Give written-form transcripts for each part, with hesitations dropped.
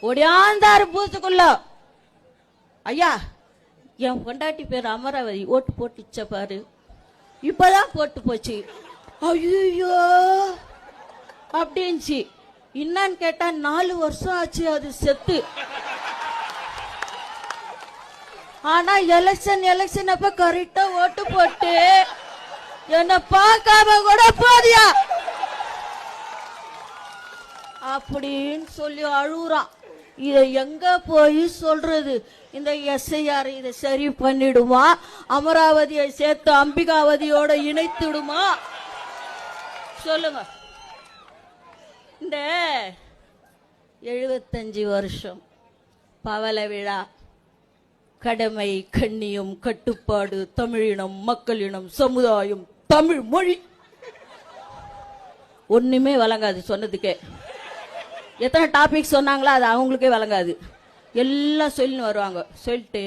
ஒடியாந்தாரு பூத்துக்குள்ள. ஐயா, என் பொண்டாட்டி பேர் அமராவதி, ஓட்டு போட்டுச்ச பாரு, இப்பதான் போட்டு போச்சு. ஐயோ அப்படின்ச்சு. என்னன்னு கேட்டா 4 வருஷம் ஆச்சு அது செத்து. ஆனா எலெக்ஷன் அப்ப கரெக்டா ஓட்டு போட்டு என்ன பார்க்காம கூட போதியா அப்படின்னு சொல்லி அழுகுறான். இத எங்க போய் சொல்றது? இந்த எஸ்ஐஆர் இதை சரி பண்ணிடுமா? அமராவதியை சேர்த்து அம்பிகாவதியோட இணைத்துடுமா? சொல்லுங்க. இந்த 75 வருஷம் பவள விழா, கடமை, கண்ணியம், கட்டுப்பாடு, தமிழினம், மக்களினம், சமுதாயம், தமிழ் மொழி, ஒண்ணுமே வழங்காது சொன்னதுக்கே. எத்தனை டாபிக் சொன்னாங்களோ அது அவங்களுக்கே வழங்காது. எல்லாம் சொல்லின்னு வருவாங்க. சொல்லிட்டு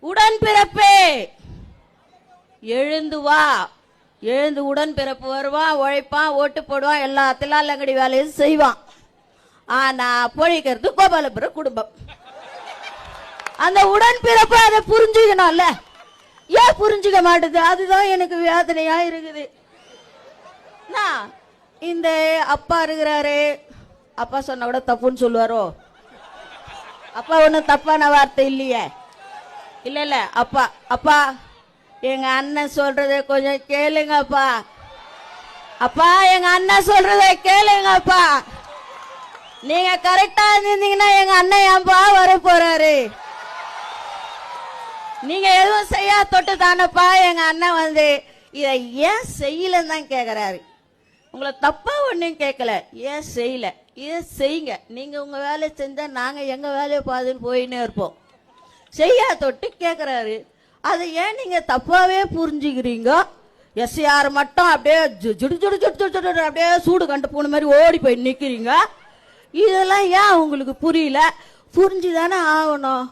உடன்பிறப்பே எழுந்து வா, எழுந்து உடன்பிறப்பு வருவான், உழைப்பான், ஓட்டு போடுவான், எல்லா தில்லாலங்கடி வேலையும் செய்வான். ஆனா பொழிக்கிறது கோபாலபுர குடும்பம். அந்த உடன்பிறப்பு அதை புரிஞ்சுக்கணும்ல, ஏன் புரிஞ்சுக்க மாட்டேது? அதுதான் எனக்கு வேதனையா இருக்குது. இந்த அப்பா இருக்கிறாரு, அப்பா சொன்ன கூட தப்புன்னு சொல்லுவாரோ? அப்பா ஒன்னும் தப்பான வார்த்தை இல்லையே. இல்ல அப்பா, அப்பா எங்க அண்ணன் சொல்றதை கொஞ்சம் கேளுங்கப்பா. அப்பா எங்க அண்ணன் சொல்றதை கேளுங்கப்பா. நீங்க கரெக்டா இருந்தீங்கன்னா எங்க அண்ணன் ஏன்பா வர போறாரு? நீங்க எதுவும் செய்ய தொட்டு தானப்பா எங்க அண்ணன் வந்து இதை ஏன் செய்யலன்னு தான் கேக்குறாரு. உங்களை தப்பா ஒன்னும் கேட்கல, ஏன் செய்யல, இதை செய்யுங்க. நீங்க உங்க வேலையை செஞ்சா நாங்க எங்க வேலையை பாதுன்னு போயின்னே இருப்போம். செய்ய தொட்டு கேக்குறாரு. அதை ஏன் நீங்க தப்பாவே புரிஞ்சுக்கிறீங்க? எஸ்ஆர் மட்டும் அப்படியே ஜுடு ஜுடு ஜுடு ஜுடு அப்படியே சூடு கண்டு போன மாதிரி ஓடி போய் நிக்கிறீங்க. இதெல்லாம் ஏன் உங்களுக்கு புரியல? புரிஞ்சுதானே ஆகணும்.